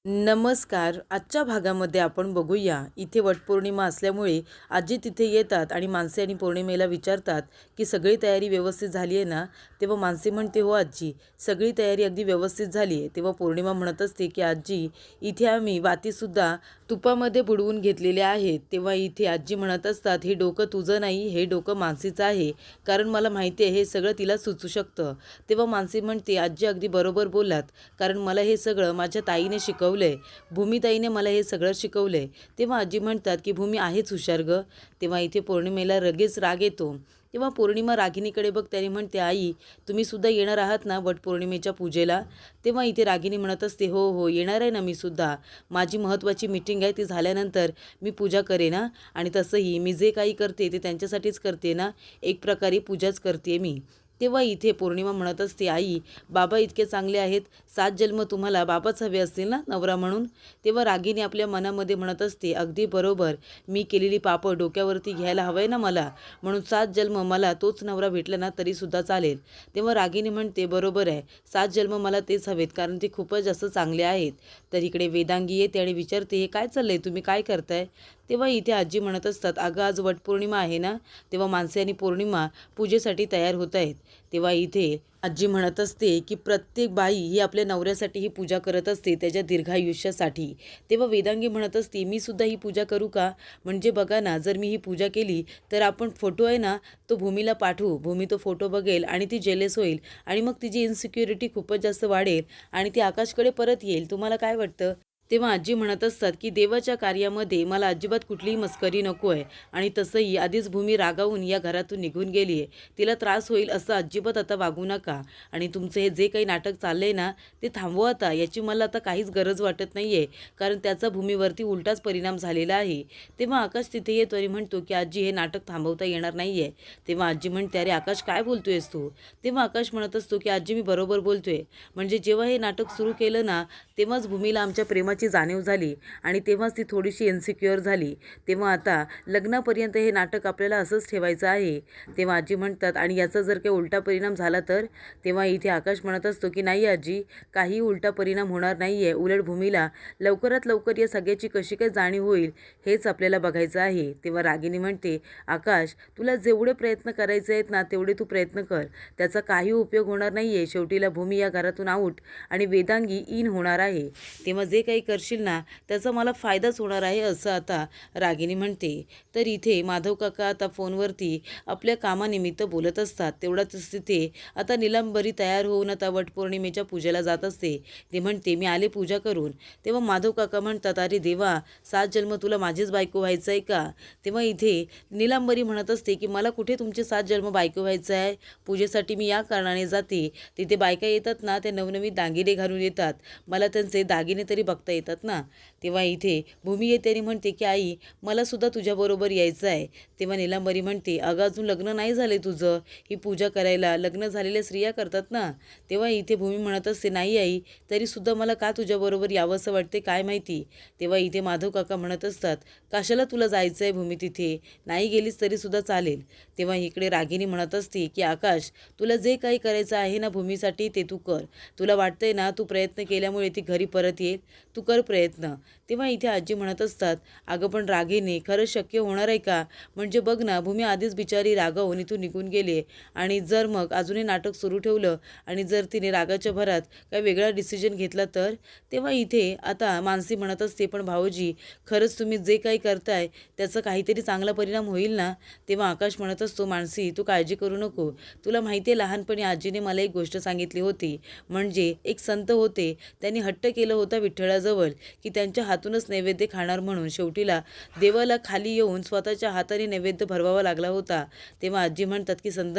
नमस्कार. आजच्या भागामध्ये आपण बघूया. इथे वटपौर्णिमा असल्यामुळे आजी तिथे येतात आणि मानसी आणि पौर्णिमेला विचारतात की सगळी तयारी व्यवस्थित झाली आहे ना. तेव्हा मानसी म्हणते, हो आजी, सगळी तयारी अगदी व्यवस्थित झाली आहे. तेव्हा पौर्णिमा म्हणत असते की आजी, इथे आम्ही वातीसुद्धा तुपामध्ये बुडवून घेतलेल्या आहेत. तेव्हा इथे आजी म्हणत असतात, हे डोकं तुझं नाही, हे डोकं मानसीचं आहे, कारण मला माहिती आहे हे सगळं तिला सुचू शकतं. तेव्हा मानसी म्हणते, आजी अगदी बरोबर बोलात, कारण मला हे सगळं माझ्या ताईने शिकवलं आहे. भूमीताईने मला हे सगळं शिकवलं आहे. तेव्हा आजी म्हणतात की भूमी आहेच हुशार गं. तेव्हा इथे पौर्णिमेला लगेच राग येतो. तेव्हा पौर्णिमा रागिणीकडे बघते आणि म्हणते, आई, तुम्ही सुद्धा येणार आहात ना वटपौर्णिमेच्या पूजेला? तेव्हा इथे रागिणी म्हणत असते, हो हो, येणार आहे ना मी सुद्धा. माझी महत्त्वाची मीटिंग आहे, ती झाल्यानंतर मी पूजा करेन ना. आणि तसंही मी जे काही करते ते त्यांच्यासाठीच करते ना, एक प्रकारे पूजाच करते मी. तेव्हा इथे पौर्णिमा म्हणत असते, आई, बाबा इतके चांगले आहेत, 7 जन्म तुम्हाला बाबाच हवे असतील ना नवरा म्हणून. तेव्हा रागिनी आपल्या मनामध्ये म्हणत असते, अगदी बरोबर, मी केलेली पापं डोक्यावरती घ्यायला हवंय ना मला, म्हणून 7 जन्म मला तोच नवरा भेटला ना तरीसुद्धा चालेल. तेव्हा रागिनी म्हणते, बरोबर आहे, 7 जन्म मला तेच हवेत, कारण ते खूपच जास्त चांगले आहेत. तर इकडे वेदांगी येते आणि विचारते, हे काय चाललंय, तुम्ही काय करताय? तेव्हा इथे आजी म्हणत असतात, अगं आज वटपौर्णिमा आहे ना. तेव्हा मानसी आणि पौर्णिमा पूजेसाठी तयार होत आहेत. तेव्हा इथे आजी म्हणत असते की प्रत्येक बाई ही आपल्या नवऱ्यासाठी ही पूजा करत असते, त्याच्या दीर्घायुष्यासाठी. तेव्हा वेदांगी म्हणत असते, मी सुद्धा ही पूजा करू का? म्हणजे बघा ना, जर मी ही पूजा केली तर आपण फोटो आहे ना तो भूमीला पाठवू, भूमी तो फोटो बघेल आणि ती जेलेस होईल आणि मग तिची इन्सिक्युरिटी खूपच जास्त वाढेल आणि ती आकाशकडे परत येईल. तुम्हाला काय वाटतं? तेव्हा आजी म्हणत असतात की देवाच्या कार्यामध्ये मला अजिबात कुठलीही मस्करी नको आहे. आणि तसंही आधीच भूमी रागावून या घरातून निघून गेली आहे, तिला त्रास होईल असं अजिबात आता वागू नका. आणि तुमचं हे जे काही नाटक चाललं आहे ना ते थांबवा आता, याची मला आता काहीच गरज वाटत नाही आहे, कारण त्याचा भूमीवरती उलटाच परिणाम झालेला आहे. तेव्हा आकाश तिथे येतो आणि म्हणतो की आजी, हे नाटक थांबवता येणार नाही आहे. तेव्हा आजी म्हणते, अरे आकाश, काय बोलतोयस तू? तेव्हा आकाश म्हणत असतो की आजी, मी बरोबर बोलतोय. म्हणजे जेव्हा हे नाटक सुरू केलं ना तेव्हाच भूमीला आमच्या प्रेमाची जाणीव झाली आणि तेव्हाच ती थोडीशी इन्सिक्युअर झाली. तेव्हा आता लग्नापर्यंत हे नाटक आपल्याला असंच ठेवायचं आहे. तेव्हा आजी म्हणतात, आणि याचा जर काही उलटा परिणाम झाला तर? तेव्हा इथे आकाश म्हणत असतो की नाही आजी, काही उलटा परिणाम होणार नाही आहे. उलट भूमीला लवकरात लवकर या सगळ्याची कशी काय जाणीव होईल हेच आपल्याला बघायचं आहे. तेव्हा रागिनी म्हणते, आकाश, तुला जेवढे प्रयत्न करायचे आहेत ना तेवढे तू प्रयत्न कर, त्याचा काही उपयोग होणार नाही आहे. शेवटीला भूमी या घरातून आऊट आणि वेदांगी इन होणार आहे. तेव्हा जे काही करशील ना त्याचा मला फायदाच होणार आहे, असं आता रागिनी म्हणते. तर इथे माधव काका आता फोनवरती आपल्या कामानिमित्त बोलत असतात. तेवढाच तिथे आता निलांबरी तयार होऊन आता वटपौर्णिमेच्या पूजेला जात असते. ते म्हणते, मी आले पूजा करून. तेव्हा माधव काका म्हणतात, अरे देवा, 7 जन्म तुला माझीच बायको व्हायचं आहे का? तेव्हा इथे निलांबरी म्हणत असते की मला कुठे तुमचे 7 जन्म बायको व्हायचं आहे. पूजेसाठी मी या कारणाने जाते, तिथे बायका येतात ना त्या नवनवीन दागिने घालून येतात, मला त्यांचे दागिने तरी बघता येतात ना. तेव्हा इथे भूमी येते आणि म्हणते की आई, मला सुद्धा तुझ्याबरोबर यायचं आहे. तेव्हा निलांबरी म्हणते, अगं अजून लग्न नाही झाले तुझं, ही पूजा करायला लग्न झालेल्या स्त्रिया करतात ना. तेव्हा इथे भूमी म्हणत असते, नाही आई, तरीसुद्धा मला का तुझ्याबरोबर यावंसं वाटते काय माहिती. तेव्हा इथे माधव काका म्हणत असतात, कशाला तुला जायचं आहे भूमी तिथे, नाही गेलीस तरीसुद्धा चालेल. तेव्हा इकडे रागिनी म्हणत असते की आकाश, तुला जे काही करायचं आहे ना भूमीसाठी ते तू कर. तुला वाटतंय ना तू प्रयत्न केल्यामुळे ती घरी परत येईल, तू कर प्रयत्न. तेव्हा इथे आजी म्हणत असतात, अगं पण रागिनी, खरंच शक्य होणार आहे का? म्हणजे बघ ना, भूमी आधीच बिचारी रागावून इथून निघून गेले आणि जर मग अजूनही नाटक सुरू ठेवलं आणि जर तिने रागाच्या भरात काही वेगळा डिसिजन घेतला तर? तेव्हा इथे आता मानसी म्हणत असते, पण भाऊजी, खरंच तुम्ही जे काही करताय त्याचा काहीतरी चांगला परिणाम होईल ना. तेव्हा आकाश म्हणत असतो, मानसी, तू काळजी करू नको. तुला माहिती आहे, लहानपणी आजीने मला एक गोष्ट सांगितली होती. म्हणजे एक संत होते, त्यांनी हट्ट केलं होता विठ्ठलाजवळ की त्यांच्या हातूनच नैवेद्य खाणार म्हणून. शेवटीला देवाला खाली येऊन स्वतःच्या हाताने नैवेद्य भरवावा लागला होता. तेव्हा आजी म्हणतात की संत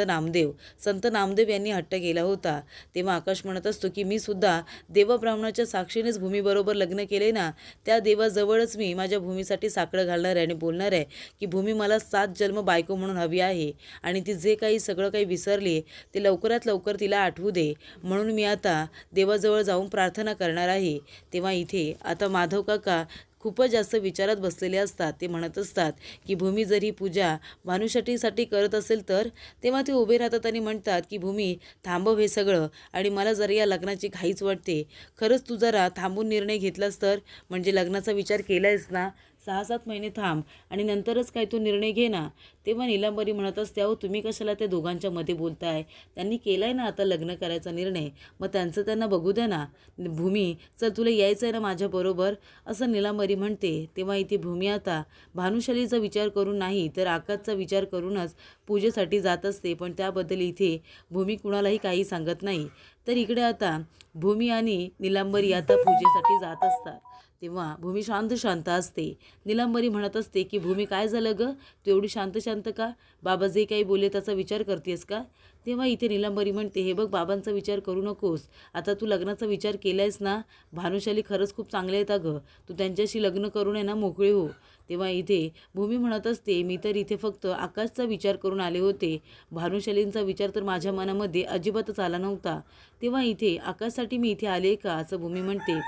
नामदेव यांनी हट्ट केला होता. तेव्हा आकाश म्हणत असतो की मी सुद्धा देवा ब्राह्मणाच्या साक्षीनेच भूमीबरोबर लग्न केले ना, त्या देवाजवळच मी माझ्या भूमीसाठी साकडं घालणार आहे आणि बोलणार आहे की भूमी मला 7 जन्म बायको म्हणून हवी आहे आणि ती जे काही सगळं काही विसरली ते लवकरात लवकर तिला आठवू दे, म्हणून मी आता देवाजवळ जाऊन प्रार्थना करणार आहे. तेव्हा इथे आता माधव काका खूपच जास्त विचारात बसलेले असतात. ते म्हणत असतात की भूमी जर ही पूजा भानुशालीसाठी करत असेल तर. तेव्हा ते उभे राहतात आणि म्हणतात की भूमी थांबव हे सगळं, आणि मला जरा या लग्नाची घाईच वाटते. खरंच तू जरा थांबून निर्णय घेतलास तर, म्हणजे लग्नाचा विचार केलायस ना, 6-7 महिने थांब आणि नंतरच काय तू निर्णय घे ना. तेव्हा नीलांबरी म्हणत असते, अहो तुम्ही कशाला त्या दोघांच्या मध्ये बोलताय, त्यांनी केलाय ना आता लग्न करायचा निर्णय, मग त्यांचं त्यांना बघू द्या ना. भूमी चल तुला यायचं आहे ना माझ्याबरोबर, असं नीलांबरी म्हणते. तेव्हा इथे भूमी आता भानुशालीचा विचार करून नाही तर आकाशचा विचार करूनच पूजेसाठी जात असते. पण त्याबद्दल इथे भूमी कुणालाही काही सांगत नाही. तर इकडे आता भूमी आणि नीलांबरी आता पूजेसाठी जात असतात. तेव्हा भूमी शांत शांत असते. नीलांबरी म्हणत असते की भूमी काय झालं गं, तू एवढी शांत शांत का? बाबा जे काही बोलले त्याचा विचार करतेस का? तेव्हा इथे नीलांबरी म्हणते, हे बघ बाबांचा विचार करू नकोस, आता तू लग्नाचा विचार केलायस ना, भानुशाली खरंच खूप चांगले आहेत अगं, तू त्यांच्याशी लग्न करून आहे ना मोकळे हो. तेव्हा इथे भूमी म्हणत असते, मी तर इथे फक्त आकाशचा विचार करून आले होते, भानुशालींचा विचार तर माझ्या मनामध्ये अजिबातच आला नव्हता. तेव्हा इथे आकाशसाठी मी इथे आले का, असं भूमी म्हणते.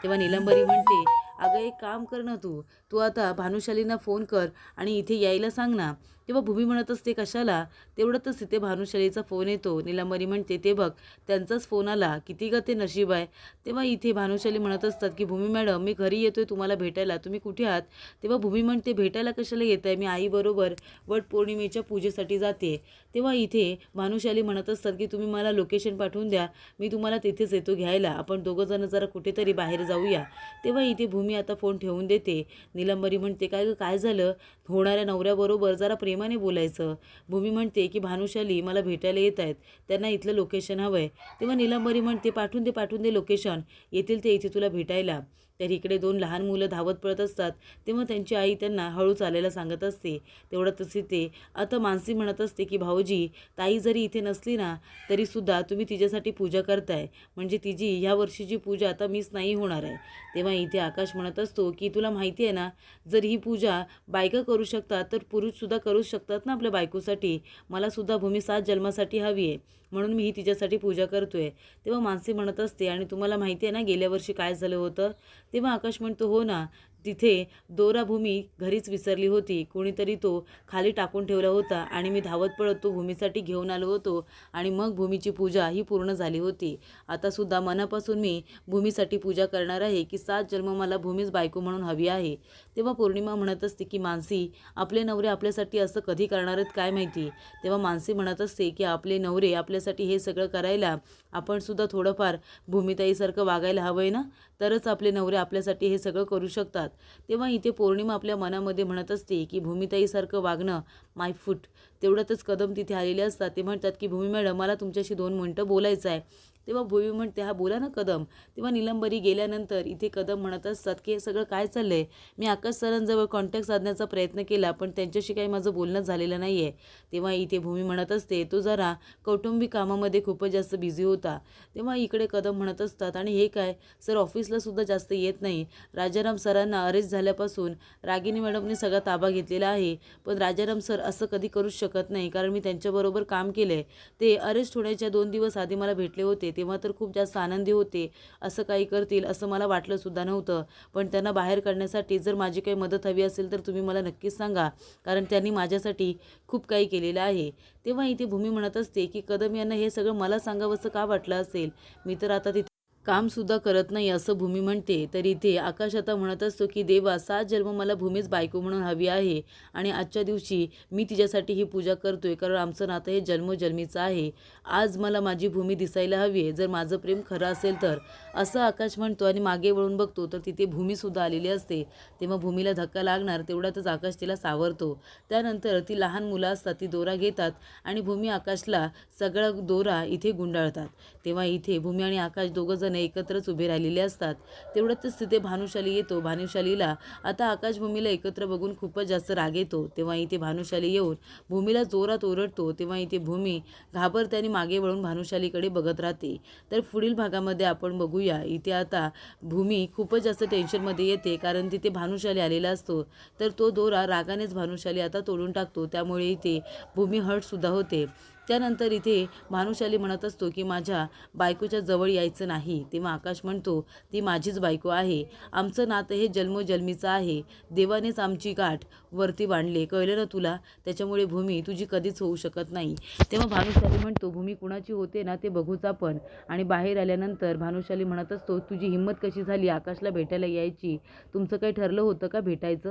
तेव्हा नीलांबरी म्हणते, अगं एक काम कर ना तू तू आता भानुशालींना फोन कर आणि इथे यायला सांग ना. तेव्हा भूमी म्हणत असते, कशाला? तेवढ्यातच तिथे भानुशालीचा फोन येतो. नीलांबरी म्हणते, ते बघ त्यांचाच फोन आला, किती ग ते नशीब आहे. तेव्हा इथे भानुशाली म्हणत असतात की भूमी मॅडम मी घरी येतोय तुम्हाला भेटायला, तुम्ही कुठे आहात? तेव्हा भूमी म्हणते, भेटायला कशाला येत आहे, मी आईबरोबर वटपौर्णिमेच्या पूजेसाठी जाते. तेव्हा इथे भानुशाली म्हणत असतात की तुम्ही मला लोकेशन पाठवून द्या, मी तुम्हाला तिथेच येतो घ्यायला, आपण दोघंजणं जरा कुठेतरी बाहेर जाऊया. तेव्हा इथे भूमी आता फोन ठेवून देते. नीलांबरी म्हणते, काय गं काय झालं, होणाऱ्या नवऱ्याबरोबर जरा प्रेमाने बोलायचं. भूमी म्हणते की भानुशाली मला भेटायला येत आहेत, त्यांना इथलं लोकेशन हवं आहे. तेव्हा नीलांबरी म्हणते, पाठवून दे लोकेशन, येतील ते इथे तुला भेटायला. तर इकडे 2 लहान मुलं धावत पळत असतात. तेव्हा त्यांची आई त्यांना हळू चालायला सांगत असते. तेवढ्यातच ते आता मानसी म्हणत असते की भाऊजी ताई जरी इथे नसली ना तरीसुद्धा तुम्ही तिच्यासाठी पूजा करताय, म्हणजे तिची ह्या वर्षीची पूजा आता मिस नाही होणार आहे. तेव्हा इथे आकाश म्हणत असतो की तुला माहिती आहे ना, जर ही पूजा बायका करू शकतात तर पुरुषसुद्धा करू शकतात ना आपल्या बायकोसाठी, मलासुद्धा भूमी 7 जन्मासाठी हवी आहे, म्हणून मी ही तिच्यासाठी पूजा करतोय. तेव्हा मानसी म्हणत असते, आणि तुम्हाला माहिती आहे ना गेल्या वर्षी काय झालं होतं? तेव्हा आकाश म्हणतो, हो ना, तिथे दोरा भूमी घरीच विसरली होती, कोणीतरी तो खाली टाकून ठेवला होता आणि मी धावत पळत तो भूमीसाठी घेऊन आलो होतो आणि मग भूमीची पूजा ही पूर्ण झाली होती. आतासुद्धा मनापासून मी भूमीसाठी पूजा करणार आहे की 7 जन्म मला भूमीच बायको म्हणून हवी आहे. तेव्हा पौर्णिमा म्हणत असते की मानसी आपले नवरे आपल्यासाठी असं कधी करणार आहेत काय माहिती. तेव्हा मानसी म्हणत असते की आपले नवरे आपल्यासाठी हे सगळं करायला आपणसुद्धा थोडंफार भूमिताईसारखं वागायला हवं आहे ना, तरच आपले नवरे आपल्यासाठी हे सगळं करू शकतात. तेव्हा इथे पौर्णिमा आपल्या मनामध्ये म्हणत असते की भूमिताईसारखं वागणं माय फूट. तेवढ्यातच कदम तिथे आलेले असतात. ते म्हणतात की भूमी मॅडम मला तुमच्याशी 2 मिनिटं बोलायचं आहे. तेव्हा भूमी म्हणते, हा बोला ना कदम. तेव्हा नीलंबरी गेल्यानंतर इथे कदम म्हणत असतात की हे सगळं काय चाललं आहे, मी आकाश सरांजवळ कॉन्टॅक्ट साधण्याचा प्रयत्न केला पण त्यांच्याशी काही माझं बोलणं झालेलं नाही आहे. तेव्हा इथे भूमी म्हणत असते, तो जरा कौटुंबिक कामामध्ये खूपच जास्त बिझी होता. तेव्हा इकडे कदम म्हणत असतात, आणि हे काय सर ऑफिसला सुद्धा जास्त येत नाही, राजाराम सरांना अरेस्ट झाल्यापासून रागिनी मॅडमने सगळा ताबा घेतलेला आहे, पण राजाराम सर असं कधी करूच शकत नाही कारण मी त्यांच्याबरोबर काम केलं आहे. ते अरेस्ट होण्याच्या 2 दिवस आधी मला भेटले होते, तेव्हा तर खूप जास्त आनंदी होते. असं काही करतील असं मला वाटलं सुद्धा नव्हतं, पण त्यांना बाहेर काढण्यासाठी जर माझी काही मदत हवी असेल तर तुम्ही मला नक्कीच सांगा, कारण त्यांनी माझ्यासाठी खूप काही केलेलं आहे. तेव्हा इथे भूमी म्हणत असते की कदम यांना हे सगळं मला सांगावंसं का वाटलं असेल, मी तर आता तिथे कामसुद्धा करत नाही, असं भूमी म्हणते. तर इथे आकाश आता म्हणत असतो की देवा 7 जन्म मला भूमीच बायको म्हणून हवी आहे आणि आजच्या दिवशी मी तिच्यासाठी ही पूजा करतोय, कारण आमचं नातं हे जन्मोजन्मीचं आहे. आज मला माझी भूमी दिसायला हवी आहे, जर माझं प्रेम खरं असेल तर, असं आकाश म्हणतो. आणि मागे वळून बघतो तर तिथे भूमीसुद्धा आलेली असते. तेव्हा भूमीला धक्का लागणार तेवढ्यातच आकाश तिला सावरतो. त्यानंतर ती लहान मुलं असतात ती दोरा घेतात आणि भूमी आकाशला सगळा दोरा इथे गुंडाळतात. तेव्हा इथे भूमी आणि आकाश दोघंजण एकत्रच उभे राहिलेले असतात. तेवढ्यातच तिथे भानुशाली येतो. भानुशालीला आता आकाश भूमीला एकत्र बघून खूपच जास्त राग येतो. तेव्हा इथे भानुशाली येऊन भूमीला जोरात ओरडतो. तेव्हा इथे भूमी घाबरते आणि मागे वळून भानुशालीकडे बघत राहते. तर पुढील भागामध्ये आपण बघूया. इथे आता भूमी खूपच जास्त टेन्शनमध्ये येते, कारण तिथे भानुशाली आलेला असतो. तर तो दोरा रागानेच भानुशाली आता तोडून टाकतो. त्यामुळे इथे भूमी हर्टसुद्धा होते. त्यानंतर इथे भानुशाली म्हणत असतो की माझ्या बायकोच्या जवळ यायचं नाही. तेव्हा आकाश म्हणतो ती माझीच बायको आहे. आमचं नातं हे जन्मोजन्मीचं आहे. देवानेच आमची गाठ वरती बांधली, कळलं ना तुला? त्याच्यामुळे भूमी तुझी कधीच होऊ शकत नाही. तेव्हा भानुशाली म्हणतो भूमी कुणाची होते ना ते बघूच आपण. आणि बाहेर आल्यानंतर भानुशाली म्हणत असतो तुझी हिंमत कशी झाली आकाशला भेटायला यायची? तुमचं काही ठरलं होतं का भेटायचं?